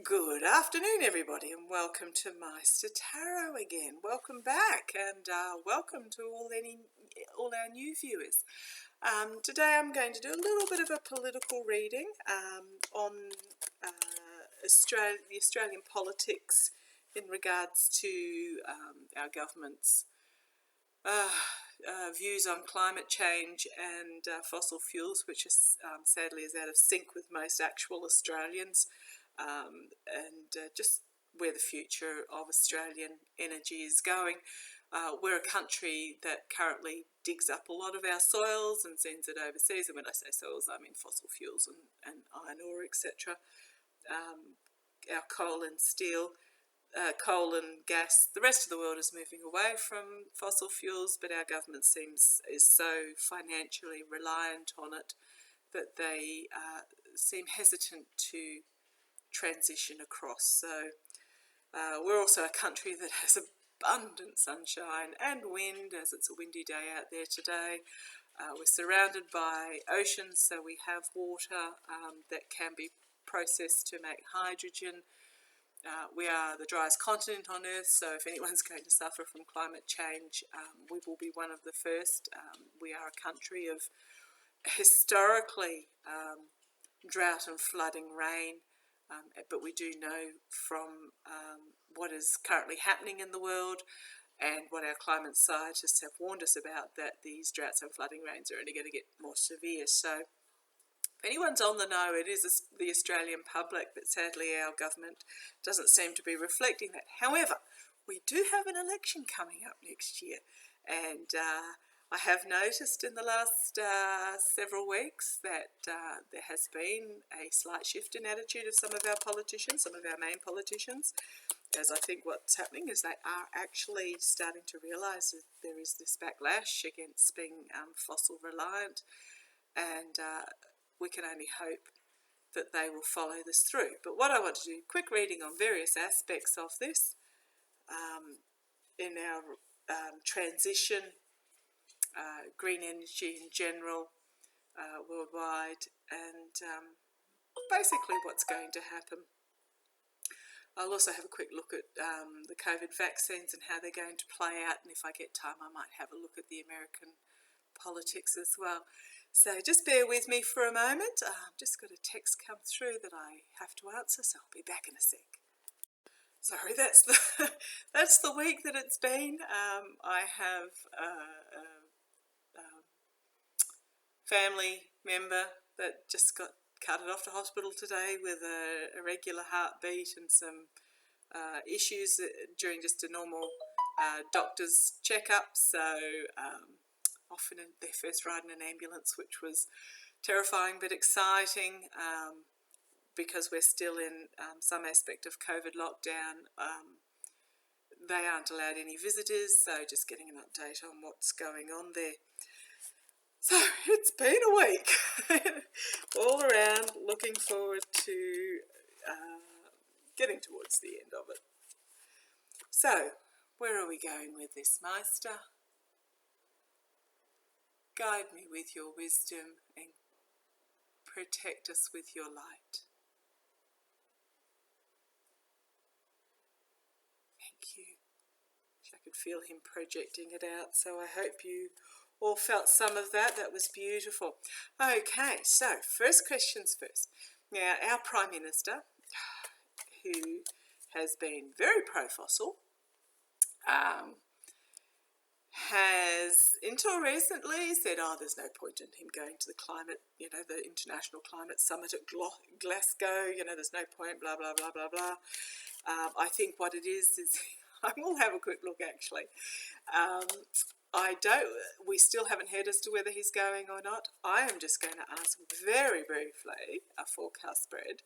Good afternoon, everybody, and welcome to Meister Tarot again. Welcome back, and welcome to all our new viewers. Today I'm going to do a little bit of a political reading on the Australian politics in regards to our government's views on climate change and fossil fuels, which is sadly is out of sync with most actual Australians. Just where the future of Australian energy is going. We're a country that currently digs up a lot of our soils and sends it overseas, and when I say soils I mean fossil fuels and iron ore, etc. Our coal and steel, coal and gas, the rest of the world is moving away from fossil fuels, but our government is so financially reliant on it that they seem hesitant to transition across. So we're also a country that has abundant sunshine and wind, as it's a windy day out there today. We're surrounded by oceans, so we have water that can be processed to make hydrogen. We are the driest continent on earth, so if anyone's going to suffer from climate change, we will be one of the first. We are a country of historically drought and flooding rain. But we do know from what is currently happening in the world and what our climate scientists have warned us about, that these droughts and flooding rains are only going to get more severe. So if anyone's on the know, it is the Australian public, but sadly our government doesn't seem to be reflecting that. However, we do have an election coming up next year, and I have noticed in the last several weeks that there has been a slight shift in attitude of some of our politicians, some of our main politicians, as I think what's happening is they are actually starting to realise that there is this backlash against being fossil reliant, and we can only hope that they will follow this through. But what I want to do, quick reading on various aspects of this in our transition, green energy in general, worldwide, and basically what's going to happen. I'll also have a quick look at the COVID vaccines and how they're going to play out, and if I get time I might have a look at the American politics as well. So just bear with me for a moment. I've just got a text come through that I have to answer, so I'll be back in a sec. Sorry, that's the week that it's been. I have family member that just got carted off to hospital today with a irregular heartbeat and some issues during just a normal doctor's checkup. So often their first ride in an ambulance, which was terrifying but exciting because we're still in some aspect of COVID lockdown. They aren't allowed any visitors, so just getting an update on what's going on there. So it's been a week all around, looking forward to getting towards the end of it. So where are we going with this, Meister? Guide me with your wisdom and protect us with your light. Thank you. I could feel him projecting it out, so I hope you all felt some of that. That was beautiful. Okay, so first questions first. Now, our Prime Minister, who has been very pro-fossil, has until recently said, there's no point in him going to the International Climate Summit at Glasgow, there's no point, blah, blah, blah, blah, blah. I think what it is I will have a quick look actually. We still haven't heard as to whether he's going or not. I am just going to ask very briefly, a forecast spread.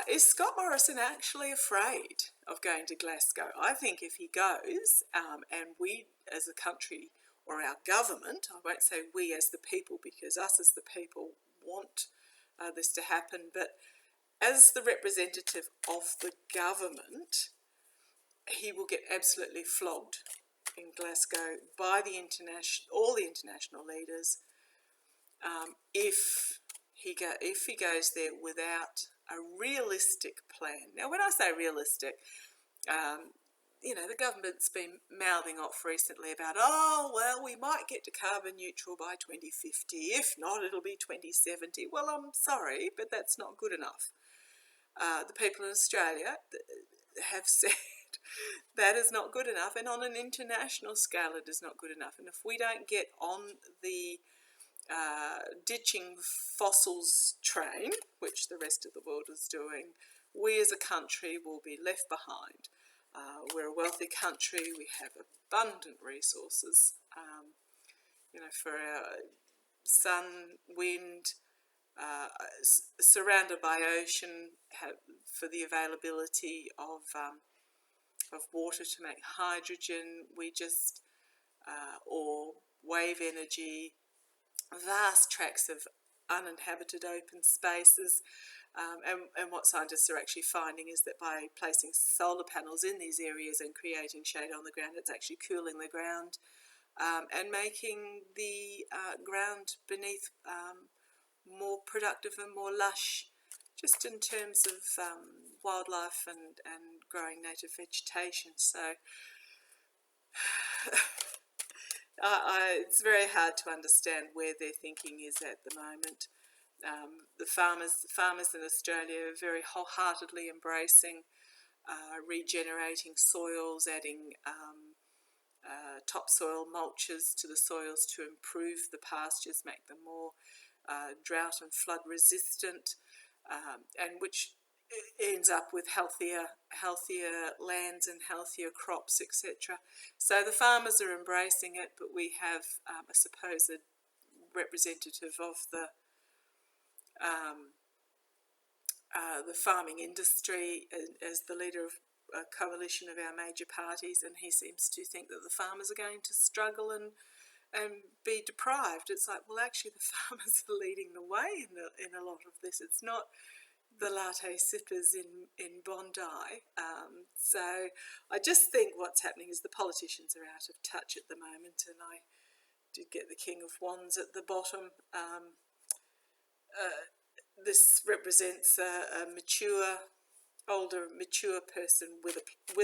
Is Scott Morrison actually afraid of going to Glasgow? I think if he goes, and we as a country, or our government, I won't say we as the people, because us as the people want this to happen, but as the representative of the government, he will get absolutely flogged in Glasgow by all the international leaders if he goes there without realistic plan. Now, when I say realistic, you know, the government's been mouthing off recently about, oh, well, we might get to carbon neutral by 2050. If not, it'll be 2070. Well, I'm sorry, but that's not good enough. The people in Australia have said that is not good enough, and on an international scale it is not good enough. And if we don't get on the ditching fossils train, which the rest of the world is doing, we as a country will be left behind. We're a wealthy country, we have abundant resources, you know, for our sun, wind, surrounded by ocean, for the availability of water to make hydrogen. We just, or wave energy, vast tracts of uninhabited open spaces. And what scientists are actually finding is that by placing solar panels in these areas and creating shade on the ground, it's actually cooling the ground and making the ground beneath more productive and more lush, just in terms of wildlife and growing native vegetation. So it's very hard to understand where their thinking is at the moment. The farmers in Australia are very wholeheartedly embracing regenerating soils, adding topsoil mulches to the soils to improve the pastures, make them more drought and flood resistant, and which ends up with healthier lands and healthier crops, etc. So the farmers are embracing it, but we have a supposed representative of the farming industry as the leader of a coalition of our major parties, and he seems to think that the farmers are going to struggle and be deprived. It's like, well, actually the farmers are leading the way in a lot of this. It's not the latte sippers in Bondi. So I just think what's happening is the politicians are out of touch at the moment, and I did get the King of Wands at the bottom. This represents a older mature person with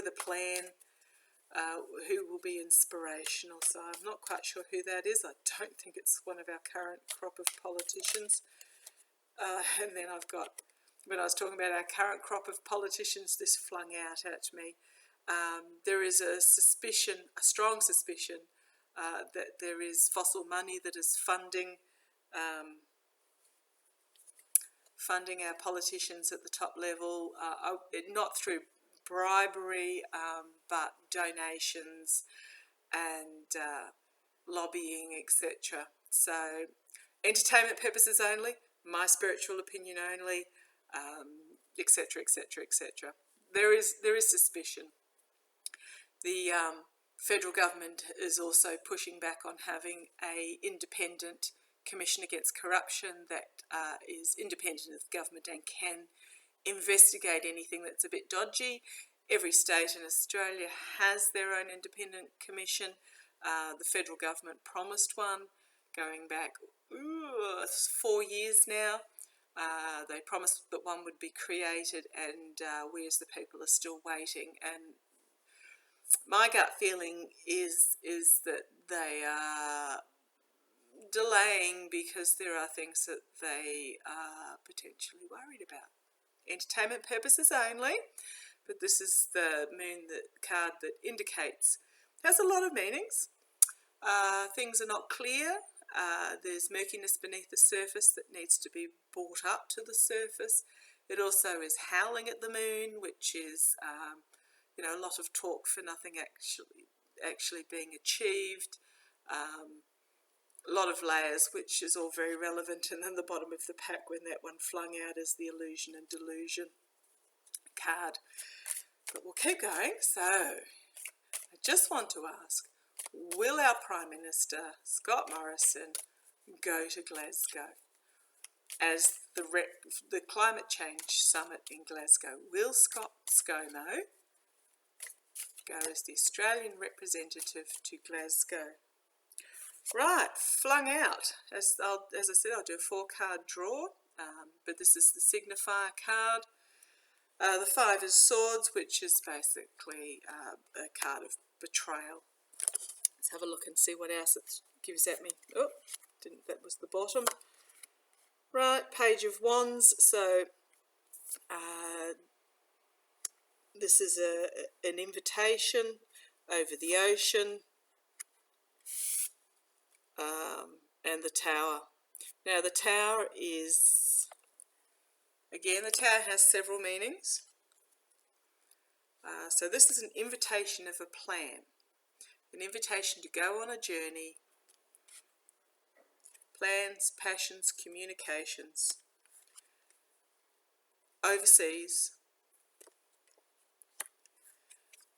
a plan, who will be inspirational. So I'm not quite sure who that is. I don't think it's one of our current crop of politicians. And then I've got, when I was talking about our current crop of politicians, this flung out at me. There is a strong suspicion, that there is fossil money that is funding our politicians at the top level, not through bribery, but donations and lobbying, etc. So, entertainment purposes only, my spiritual opinion only, etc., etc., etc. There is suspicion. The federal government is also pushing back on having a independent Commission Against Corruption that is independent of the government and can investigate anything that's a bit dodgy. Every state in Australia has their own independent commission. The federal government promised one going back 4 years now. They promised that one would be created, and we as the people are still waiting. And my gut feeling is that they are delaying because there are things that they are potentially worried about. Entertainment purposes only, but this is the moon card that indicates, has a lot of meanings. Things are not clear. There's murkiness beneath the surface that needs to be brought up to the surface. It also is howling at the moon, which is a lot of talk for nothing actually being achieved. A lot of layers, which is all very relevant, and then the bottom of the pack when that one flung out is the illusion and delusion card. But we'll keep going. So I just want to ask, will our Prime Minister, Scott Morrison, go to Glasgow as the climate change summit in Glasgow? Will ScoMo go as the Australian representative to Glasgow? Right, flung out. As I said, I'll do a 4-card draw. but this is the signifier card. The 5 is swords, which is basically a card of betrayal. Let's have a look and see what else it gives at me. Oh, that was the bottom. Right, Page of Wands. So this is an invitation over the ocean, and the Tower. Now the Tower is, again, the Tower has several meanings. So this is an invitation of a plan, an invitation to go on a journey, plans, passions, communications, overseas,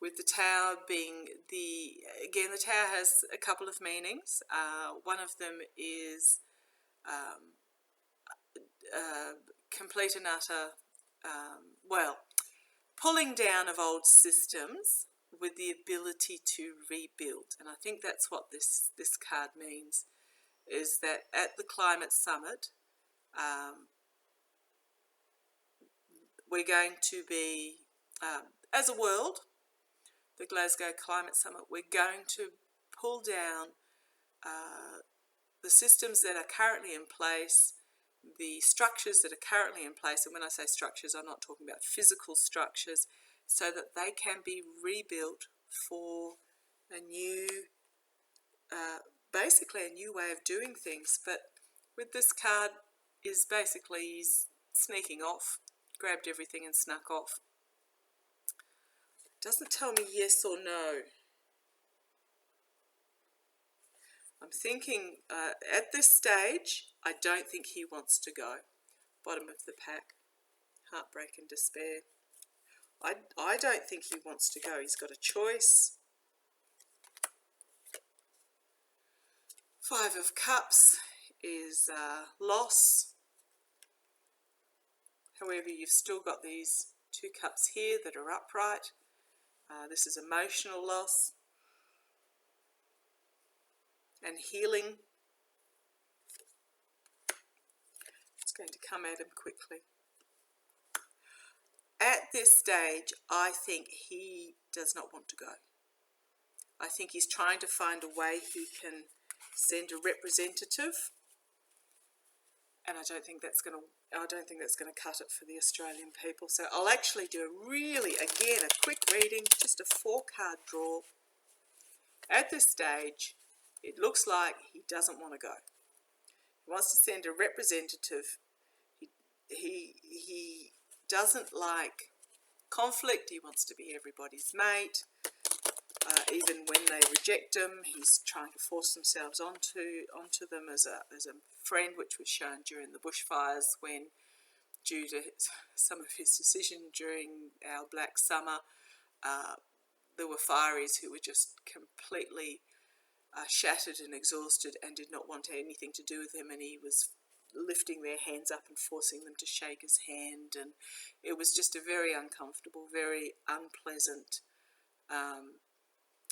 with the Tower being again, the Tower has a couple of meanings. One of them is complete and utter, pulling down of old systems with the ability to rebuild. And I think that's what this card means, is that at the climate summit, we're going to be, as a world, the Glasgow Climate Summit, we're going to pull down the systems that are currently in place, the structures that are currently in place, and when I say structures, I'm not talking about physical structures, so that they can be rebuilt for a new, basically a new way of doing things. But with this card, is basically he's sneaking off, grabbed everything and snuck off. Doesn't tell me yes or no. I'm thinking at this stage, I don't think he wants to go. Bottom of the pack, heartbreak and despair. I don't think he wants to go. He's got a choice. 5 of Cups is loss. However, you've still got these 2 cups here that are upright. This is emotional loss and healing. It's going to come at him quickly. At this stage, I think he does not want to go. I think he's trying to find a way he can send a representative, and I don't think that's going to cut it for the Australian people. So I'll actually do a quick reading, just a 4-card draw. At this stage, it looks like he doesn't want to go. He wants to send a representative. He doesn't like conflict. He wants to be everybody's mate. Even when they reject him, he's trying to force themselves onto them as a friend, which was shown during the bushfires when, due to some of his decision during our Black Summer, there were fireys who were just completely shattered and exhausted and did not want anything to do with him, and he was lifting their hands up and forcing them to shake his hand, and it was just a very uncomfortable, very unpleasant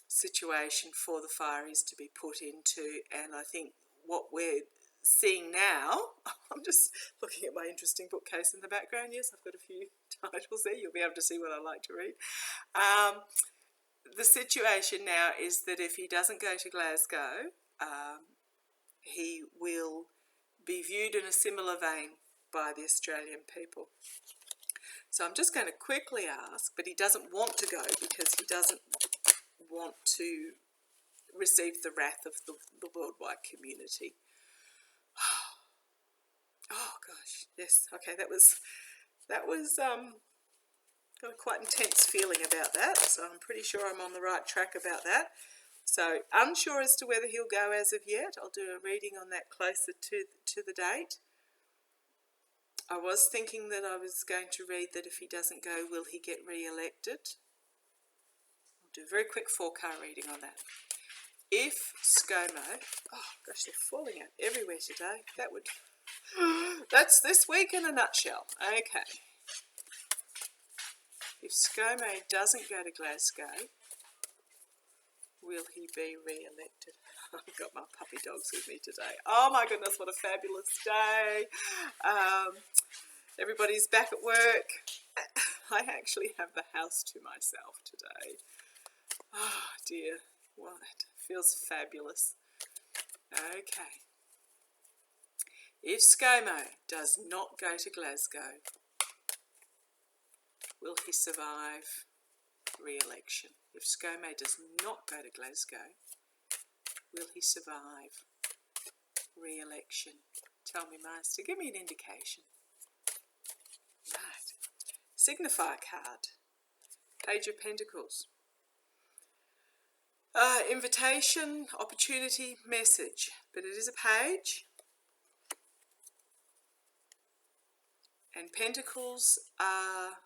situation for the fireys to be put into. And I think what we're seeing now, I'm just looking at my interesting bookcase in the background. Yes, I've got a few titles there. You'll be able to see what I like to read. The situation now is that if he doesn't go to Glasgow, he will be viewed in a similar vein by the Australian people. So I'm just going to quickly ask, but he doesn't want to go because he doesn't want to receive the wrath of the worldwide community. Oh gosh, yes, okay, that was got a quite intense feeling about that, so I'm pretty sure I'm on the right track about that. So unsure as to whether he'll go as of yet. I'll do a reading on that closer to the date. I was thinking that I was going to read that if he doesn't go, will he get re-elected? I'll do a very quick 4-card reading on that. If ScoMo, oh gosh, they're falling out everywhere today. That's this week in a nutshell. Okay. If ScoMo doesn't go to Glasgow, will he be re-elected? I've got my puppy dogs with me today. Oh my goodness, what a fabulous day. Everybody's back at work. I actually have the house to myself today. Oh dear, what? Feels fabulous. Okay. If ScoMo does not go to Glasgow, will he survive re-election? If ScoMo does not go to Glasgow, will he survive re-election? Tell me, Master, give me an indication. Right. Signifier card. Page of Pentacles. Invitation, opportunity, message. But it is a page. And Pentacles are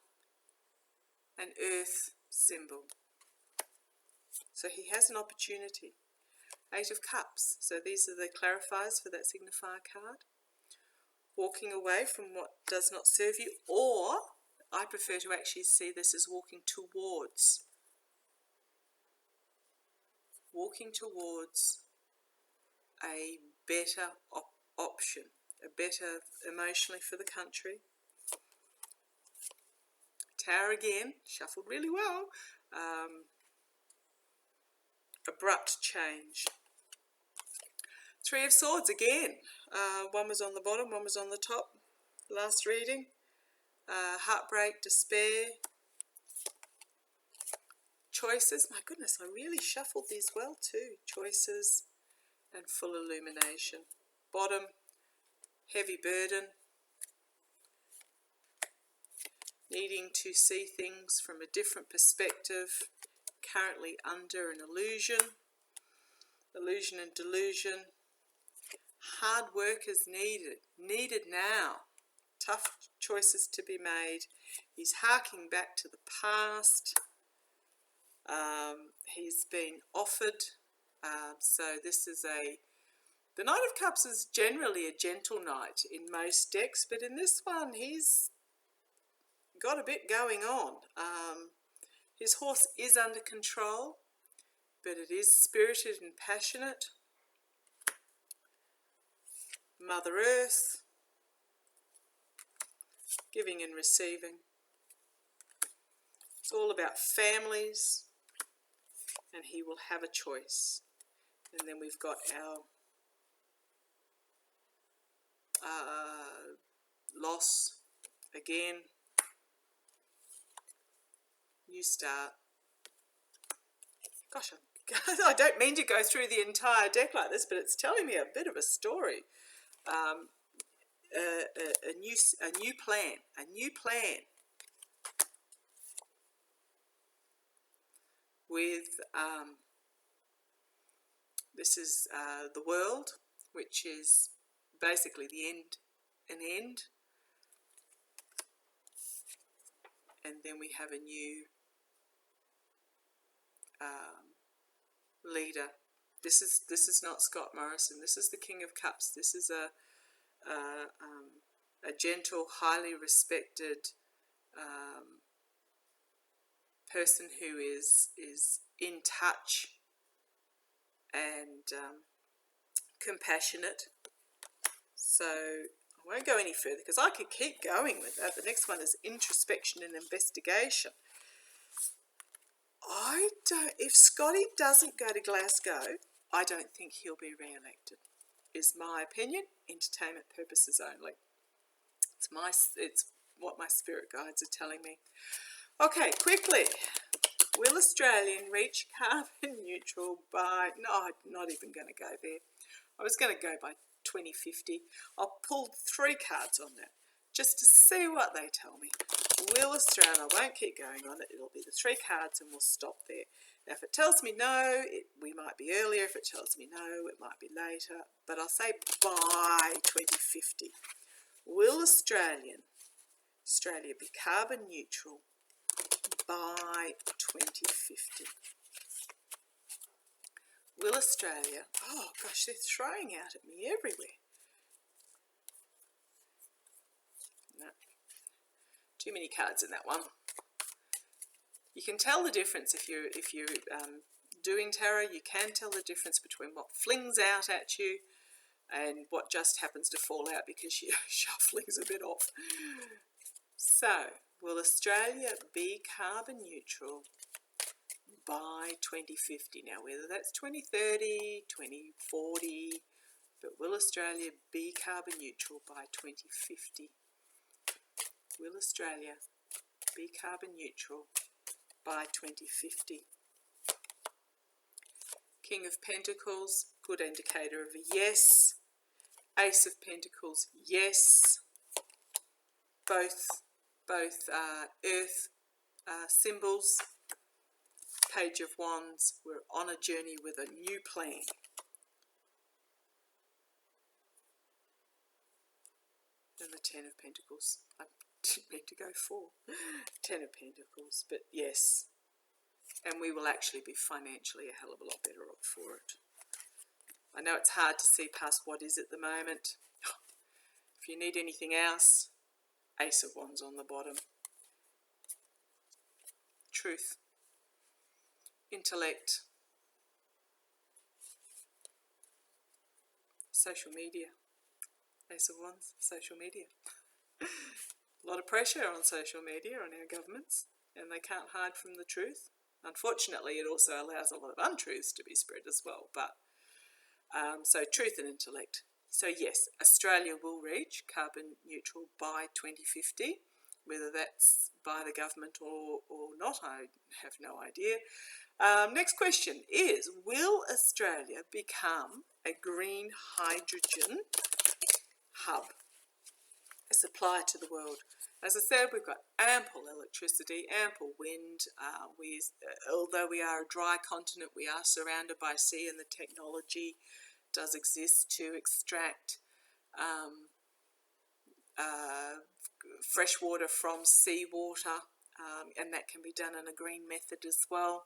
an earth symbol. So he has an opportunity. 8 of Cups. So these are the clarifiers for that signifier card. Walking away from what does not serve you, or I prefer to actually see this as walking towards a better option, a better emotionally for the country. Tower again, shuffled really well. Abrupt change. 3 of Swords again. One was on the bottom, one was on the top. Last reading. Heartbreak, despair. Choices. My goodness, I really shuffled these well too. Choices and full illumination. Bottom, heavy burden. Needing to see things from a different perspective. Currently under an illusion. Illusion and delusion. Hard work is needed now. Tough choices to be made. He's harking back to the past. He's been offered. So this is the Knight of Cups is generally a gentle knight in most decks, but in this one he's got a bit going on. His horse is under control, but it is spirited and passionate. Mother Earth, giving and receiving. It's all about families, and he will have a choice. And then we've got our loss again. New start. Gosh, I don't mean to go through the entire deck like this, but it's telling me a bit of a story. A new plan with this is the world, which is basically an end, and then we have a new leader. This is not Scott Morrison. This is the King of Cups. This is a gentle, highly respected person who is in touch and compassionate. So I won't go any further because I could keep going with that. The next one is introspection and investigation. If Scotty doesn't go to Glasgow, I don't think he'll be re-elected, is my opinion. Entertainment purposes only. It's what my spirit guides are telling me. Okay, quickly. Will Australian reach carbon neutral by... No, I'm not even going to go there. I was going to go by 2050. I'll pull 3 cards on that just to see what they tell me. Will Australia... I won't keep going on it. It'll be the 3 cards and we'll stop there. Now, if it tells me no, we might be earlier. If it tells me no, it might be later. But I'll say by 2050. Will Australia be carbon neutral by 2050? Will Australia... Oh, gosh, they're throwing out at me everywhere. No. Too many cards in that one. You can tell the difference if you're doing tarot, you can tell the difference between what flings out at you and what just happens to fall out because your shuffling's a bit off. So, will Australia be carbon neutral by 2050? Now, whether that's 2030, 2040, but will Australia be carbon neutral by 2050? Will Australia be carbon neutral by 2050? King of Pentacles, good indicator of a yes. Ace of Pentacles, yes. Both earth symbols. Page of Wands, we're on a journey with a new plan. And the Ten of Pentacles. I didn't mean to go 4. Ten of Pentacles, but yes. And we will actually be financially a hell of a lot better off for it. I know it's hard to see past what is at the moment. If you need anything else, Ace of Wands on the bottom. Truth. Intellect. Social media. Ace of Wands, social media. A lot of pressure on social media, on our governments, and they can't hide from the truth. Unfortunately, it also allows a lot of untruths to be spread as well. But so truth and intellect. So yes, Australia will reach carbon neutral by 2050. Whether that's by the government or not, I have no idea. Next question is, will Australia become a green hydrogen hub, a supplier to the world? As I said, we've got ample electricity, ample wind. Although we are a dry continent, we are surrounded by sea, and the technology does exist to extract fresh water from seawater, and that can be done in a green method as well.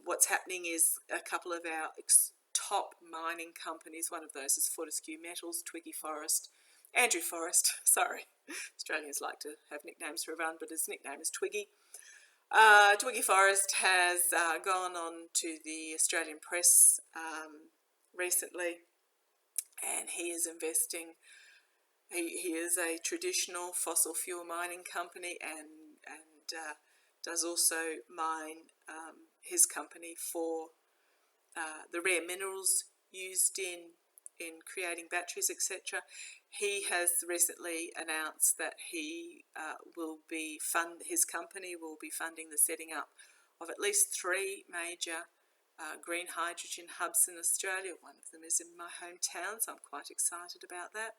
What's happening is a couple of our top mining companies, one of those is Fortescue Metals, Twiggy Forrest, Andrew Forrest, sorry, Australians like to have nicknames for everyone, but his nickname is Twiggy. Twiggy Forrest has gone on to the Australian press recently, and he is investing. He is a traditional fossil fuel mining company, and does also mine his company for the rare minerals used in creating batteries, etc. He has recently announced that he his company will be funding the setting up of at least 3 major green hydrogen hubs in Australia. One of them is in my hometown, so I'm quite excited about that.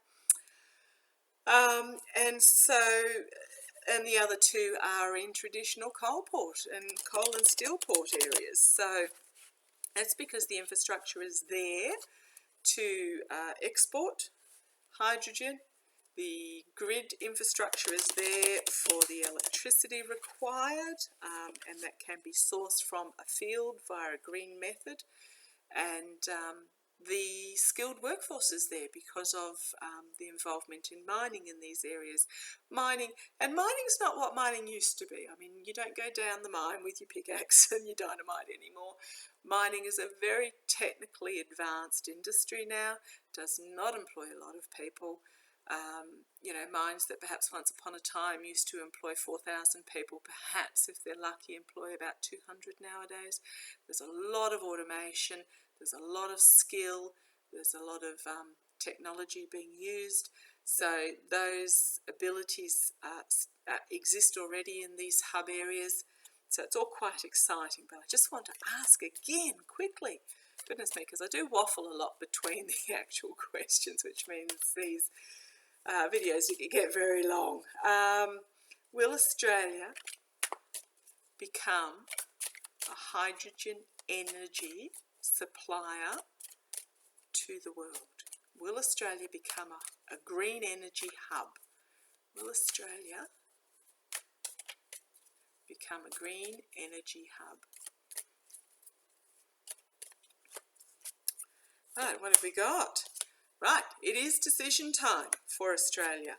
And the other 2 are in traditional coal and steel port areas. So that's because the infrastructure is there to export hydrogen. The grid infrastructure is there for the electricity required, and that can be sourced from a field via a green method. And the skilled workforce is there because of the involvement in mining in these areas. Mining's not what mining used to be. I mean, you don't go down the mine with your pickaxe and your dynamite anymore. Mining is a very technically advanced industry now, does not employ a lot of people. Mines that perhaps once upon a time used to employ 4,000 people, perhaps if they're lucky employ about 200 nowadays. There's a lot of automation, there's a lot of skill, there's a lot of technology being used. So those abilities exist already in these hub areas. So it's all quite exciting, but I just want to ask again quickly, goodness me, because I do waffle a lot between the actual questions, which means these videos you can get very long. Will Australia become a hydrogen energy supplier to the world? Will Australia become a green energy hub? Will Australia become a green energy hub? Right, what have we got? Right, it is decision time for Australia.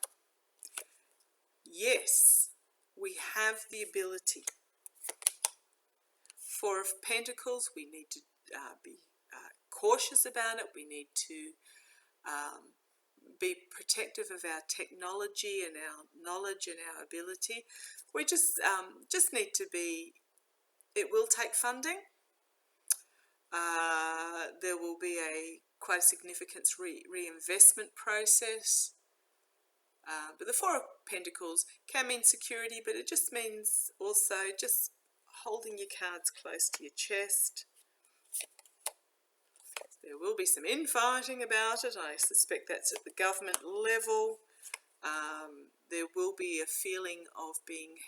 Yes, we have the ability Four of Pentacles, we need to be cautious about it. We need to be protective of our technology and our knowledge and our ability. We just need to be, it will take funding. There will be quite a significant reinvestment process. But the Four of Pentacles can mean security, but it just means also just holding your cards close to your chest. There will be some infighting about it. I suspect that's at the government level. There will be a feeling of being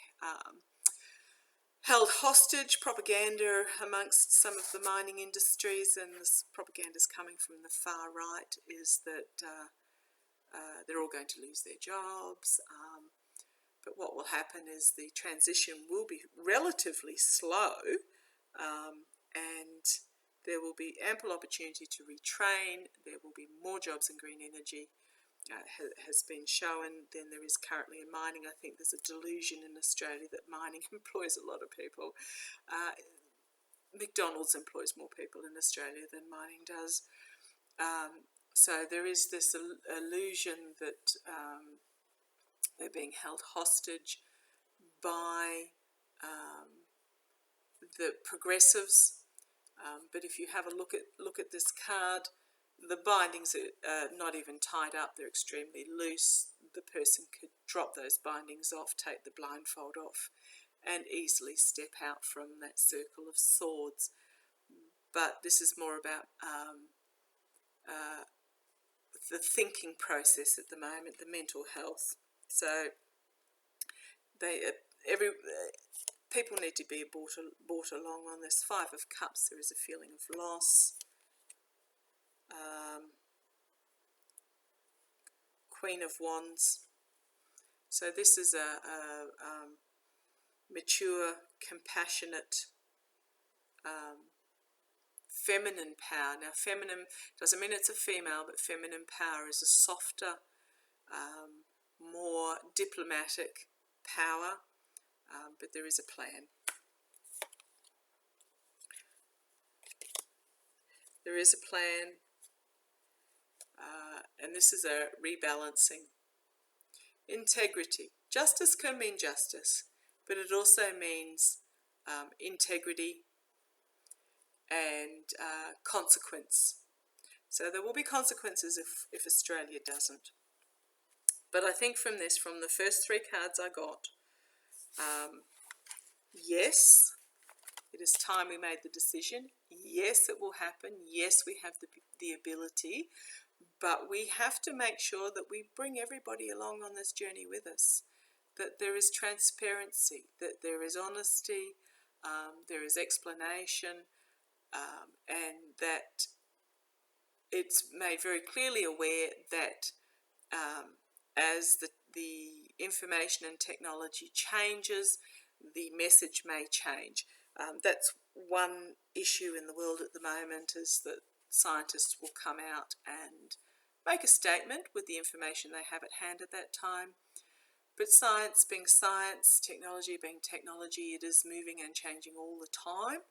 held hostage, propaganda amongst some of the mining industries, and this propaganda is coming from the far right, is that they're all going to lose their jobs. But what will happen is the transition will be relatively slow, and there will be ample opportunity to retrain. There will be more jobs in green energy, has been shown, than there is currently in mining. I think there's a delusion in Australia that mining employs a lot of people. McDonald's employs more people in Australia than mining does. So there is this illusion that they're being held hostage by the progressives. But if you have a look at this card, the bindings are not even tied up, they're extremely loose. The person could drop those bindings off, take the blindfold off, and easily step out from that circle of swords. But this is more about the thinking process at the moment, the mental health. So people need to be brought along on this. Five of Cups, there is a feeling of loss. Queen of Wands. So this is a mature, compassionate, feminine power. Now, feminine doesn't mean it's a female, but feminine power is a softer, more diplomatic power, but there is a plan. There is a plan, and this is a rebalancing. Integrity. Justice can mean justice, but it also means integrity and consequence. So there will be consequences if Australia doesn't. But I think from the first three cards I got, yes, it is time we made the decision. Yes, it will happen. Yes, we have the ability, but we have to make sure that we bring everybody along on this journey with us, that there is transparency, that there is honesty, there is explanation, and that it's made very clearly aware that as the information and technology changes, the message may change. That's one issue in the world at the moment, is that scientists will come out and make a statement with the information they have at hand at that time. But science being science, technology being technology, it is moving and changing all the time.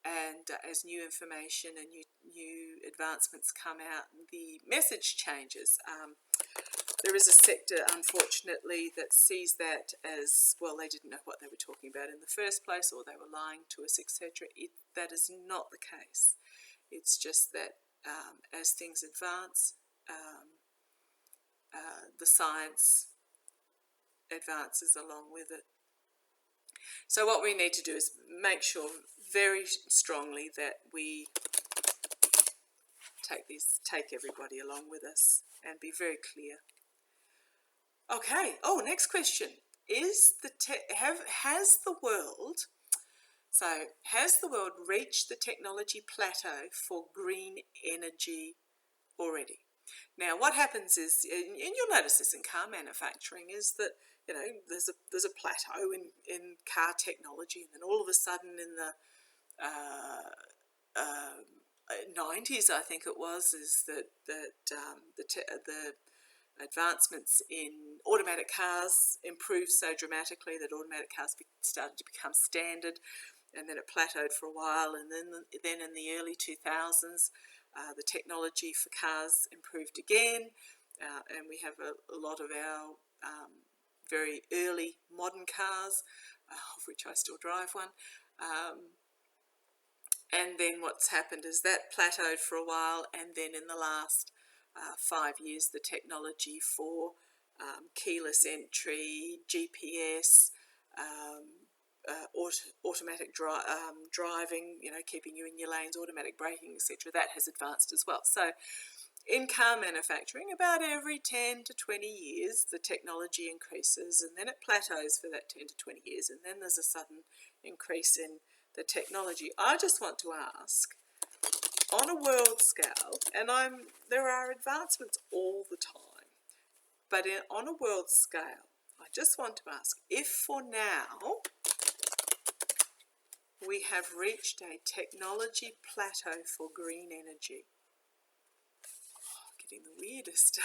And as new information and new advancements come out, the message changes. There is a sector, unfortunately, that sees that as, well, they didn't know what they were talking about in the first place, or they were lying to us, etc. That is not the case. It's just that as things advance, the science advances along with it. So what we need to do is make sure very strongly that we take everybody along with us and be very clear. Okay. Oh, next question. Has the world reached the technology plateau for green energy already? Now, what happens is, and you'll notice this in car manufacturing, is that there's a plateau in car technology, and then all of a sudden in the 90s, I think it was, is that the advancements in automatic cars improved so dramatically that automatic cars started to become standard, and then it plateaued for a while, and then in the early 2000s the technology for cars improved again, and we have a lot of our very early modern cars, of which I still drive one. And then what's happened is that plateaued for a while, and then in the last 5 years the technology for keyless entry, GPS, automatic driving, keeping you in your lanes, automatic braking, etc., that has advanced as well. So in car manufacturing, about every 10 to 20 years the technology increases, and then it plateaus for that 10 to 20 years, and then there's a sudden increase in the technology. I just want to ask, on a world scale, and there are advancements all the time, but on a world scale, I just want to ask if for now we have reached a technology plateau for green energy. Getting the weirdest.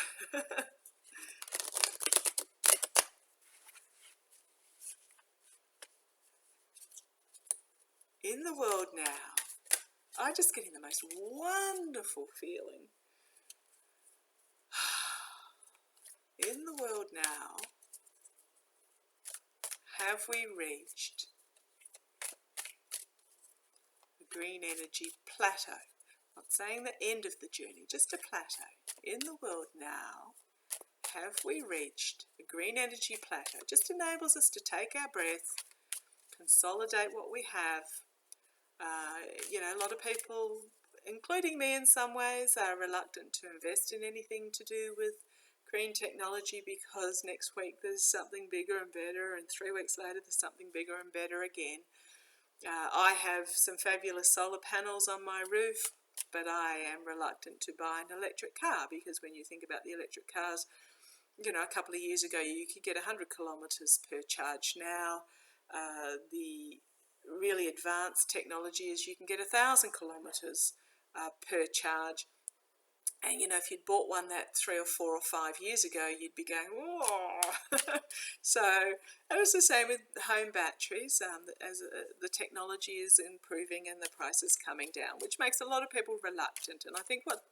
In the world now, I'm just getting the most wonderful feeling. In the world now, have we reached a green energy plateau? Not saying the end of the journey, just a plateau. In the world now, have we reached a green energy plateau? Just enables us to take our breath, consolidate what we have. A lot of people, including me in some ways, are reluctant to invest in anything to do with green technology because next week there's something bigger and better, and 3 weeks later there's something bigger and better again. I have some fabulous solar panels on my roof, but I am reluctant to buy an electric car because when you think about the electric cars, a couple of years ago you could get 100 kilometres per charge. Now the really advanced technology is you can get 1,000 kilometres per charge. And if you'd bought one that 3 or 4 or 5 years ago, you'd be going, whoa. So it was the same with home batteries. As the technology is improving and the price is coming down, which makes a lot of people reluctant. And I think what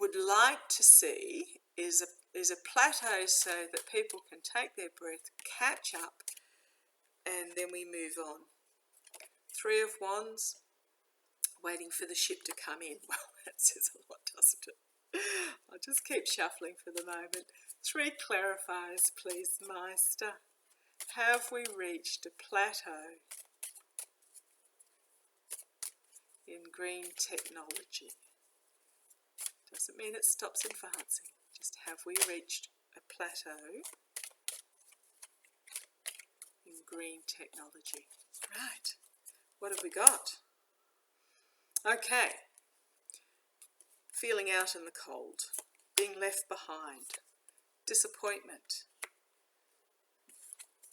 would like to see is a plateau so that people can take their breath, catch up, and then we move on. 3 of Wands, waiting for the ship to come in. Well, that says a lot, doesn't it? I'll just keep shuffling for the moment. 3 clarifiers, please, Meister. Have we reached a plateau in green technology? Doesn't mean it stops advancing. Just have we reached a plateau in green technology? Right. What have we got? Okay. Feeling out in the cold. Being left behind. Disappointment.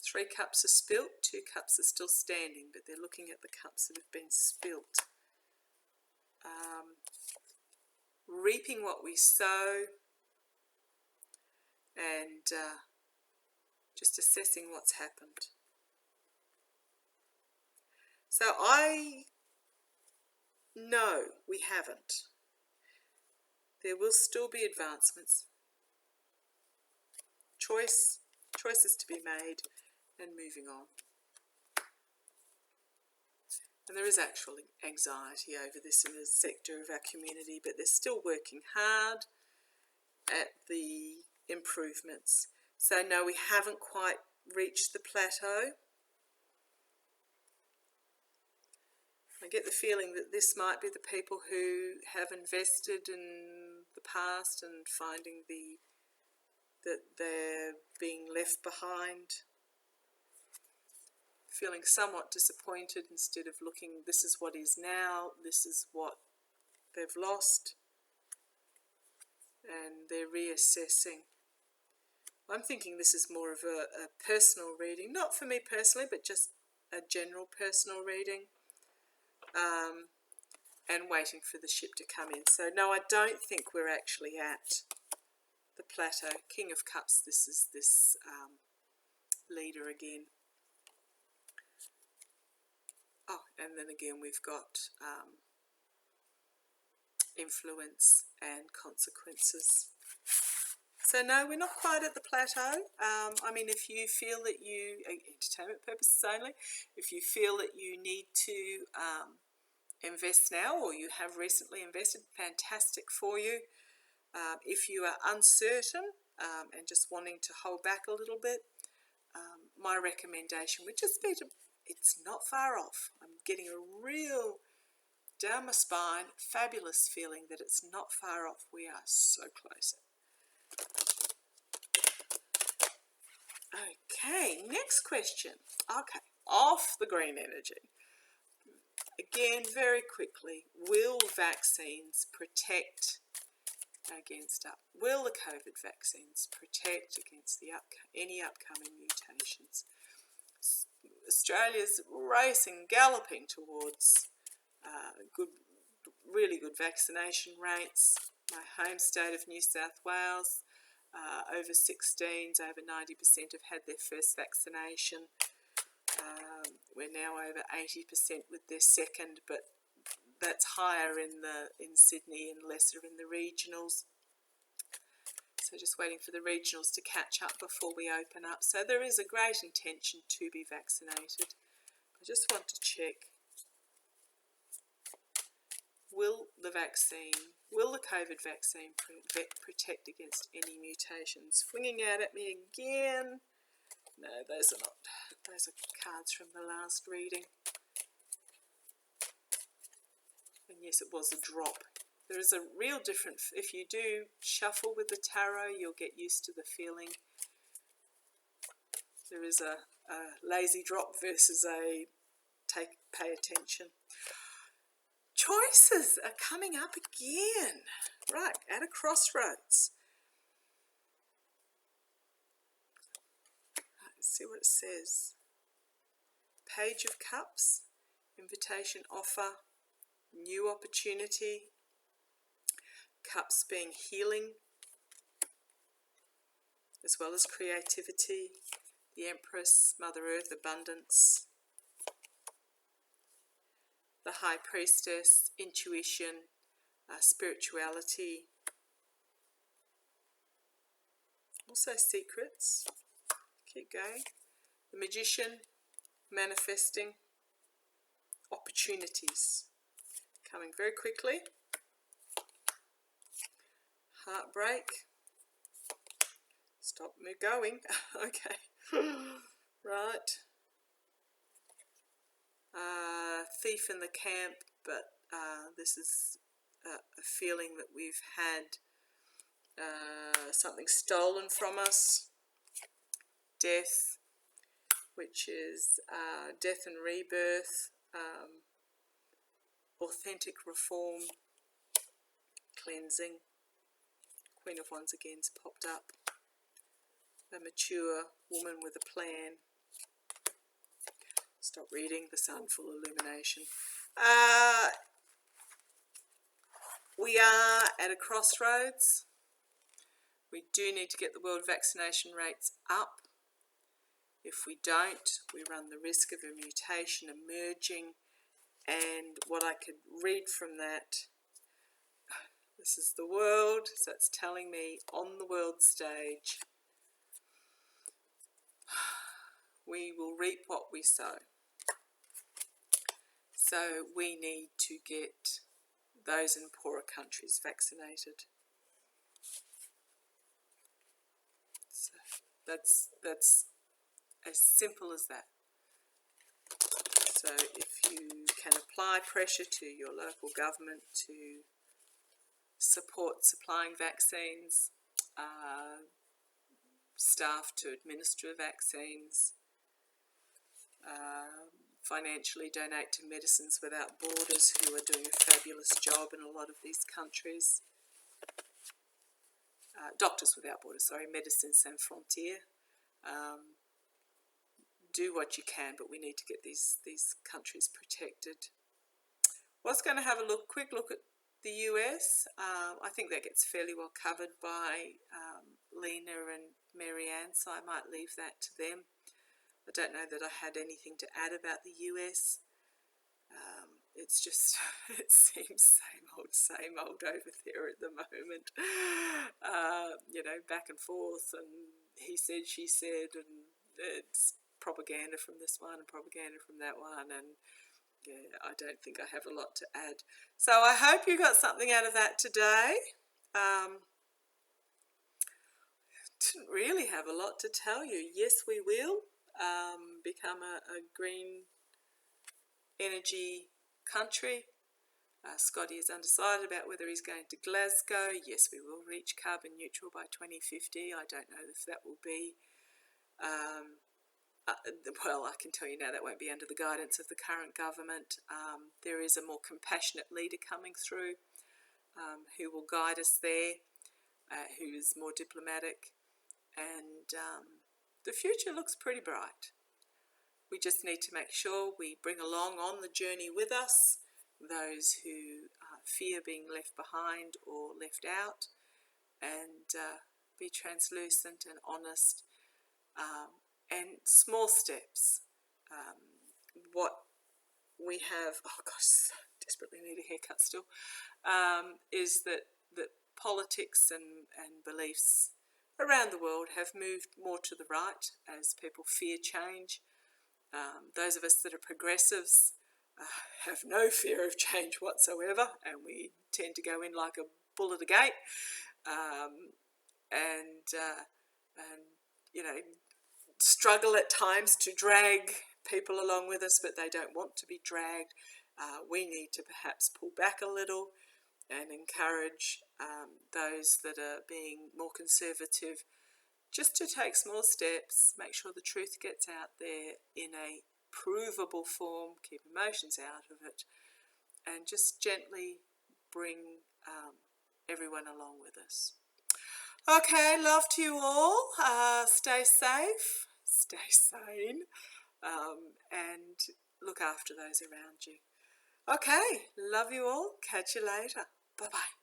3 cups are spilt, 2 cups are still standing, but they're looking at the cups that have been spilt. Reaping what we sow, and just assessing what's happened. So I know we haven't. There will still be advancements. Choices to be made, and moving on. And there is actual anxiety over this in a sector of our community, but they're still working hard at the improvements. So no, we haven't quite reached the plateau. I get the feeling that this might be the people who have invested in the past and finding that they're being left behind, feeling somewhat disappointed instead of looking, this is what is now, this is what they've lost, and they're reassessing. I'm thinking this is more of a personal reading, not for me personally, but just a general personal reading. and waiting for the ship to come in. So no, I don't think we're actually at the Plateau. King of Cups, this is this leader again. Oh, and then again we've got influence and consequences. So no, we're not quite at the Plateau. I mean, if you feel that you, entertainment purposes only, if you feel that you need to invest now, or you have recently invested, fantastic for you. If you are uncertain and just wanting to hold back a little bit, my recommendation would just be to, it's not far off. I'm getting a real down my spine, fabulous feeling that it's not far off. We are so close. Okay, next question. Okay, off the green energy. Again, very quickly, will vaccines protect against will the COVID vaccines protect against any upcoming mutations? Australia's racing, galloping towards really good vaccination rates. My home state of New South Wales, over 16s, over 90% have had their first vaccination. We're now over 80% with their second, but that's higher in Sydney and lesser in the regionals. So just waiting for the regionals to catch up before we open up. So there is a great intention to be vaccinated. I just want to check. Will the COVID vaccine protect against any mutations? Flinging out at me again. No, those are cards from the last reading. And yes, it was a drop. There is a real difference. If you do shuffle with the tarot, you'll get used to the feeling. There is a lazy drop versus a pay attention. Choices are coming up again. Right, at a crossroads. Let's see what it says. Page of Cups, invitation, offer, new opportunity. Cups being healing, as well as creativity. The Empress, Mother Earth, abundance. The High Priestess, intuition, spirituality. Also secrets. Keep going. The Magician, manifesting. Opportunities. Coming very quickly. Heartbreak. Stop me going. Okay. Right. Thief in the camp, but this is a feeling that we've had something stolen from us. Death, which is death and rebirth, authentic reform, cleansing. Queen of Wands again's popped up. A mature woman with a plan. Stop reading. The Sun, full illumination. We are at a crossroads. We do need to get the world vaccination rates up. If we don't, we run the risk of a mutation emerging. And what I could read from that, this is the world, so it's telling me on the world stage, we will reap what we sow. So we need to get those in poorer countries vaccinated. So that's as simple as that. So if you can apply pressure to your local government to support supplying vaccines, staff to administer vaccines, financially donate to Medicines Without Borders, who are doing a fabulous job in a lot of these countries. Doctors Without Borders, sorry, Médecins Sans Frontières. Do what you can, but we need to get these countries protected. Was going to have a quick look at the US. I think that gets fairly well covered by Lena and Marianne, so I might leave that to them. I don't know that I had anything to add about the US. It's just, it seems same old over there at the moment. You know, back and forth, and he said, she said, and it's propaganda from this one and propaganda from that one, and yeah, I don't think I have a lot to add. So I hope you got something out of that today. Didn't really have a lot to tell you. Yes, we will become a green energy country. Scotty is undecided about whether he's going to Glasgow. Yes, we will reach carbon neutral by 2050. I don't know if that will be, well, I can tell you now that won't be under the guidance of the current government. There is a more compassionate leader coming through who will guide us there, who is more diplomatic, and the future looks pretty bright. We just need to make sure we bring along on the journey with us those who fear being left behind or left out, and be translucent and honest, and small steps. What we have, oh gosh, desperately need a haircut still, is that politics and beliefs around the world have moved more to the right as people fear change. Those of us that are progressives have no fear of change whatsoever, and we tend to go in like a bull at a gate, and you know, struggle at times to drag people along with us, but they don't want to be dragged. We need to perhaps pull back a little and encourage those that are being more conservative just to take small steps, make sure the truth gets out there in a provable form, keep emotions out of it, and just gently bring everyone along with us. Okay, love to you all. Stay safe, stay sane, and look after those around you. Okay, love you all. Catch you later. Bye-bye.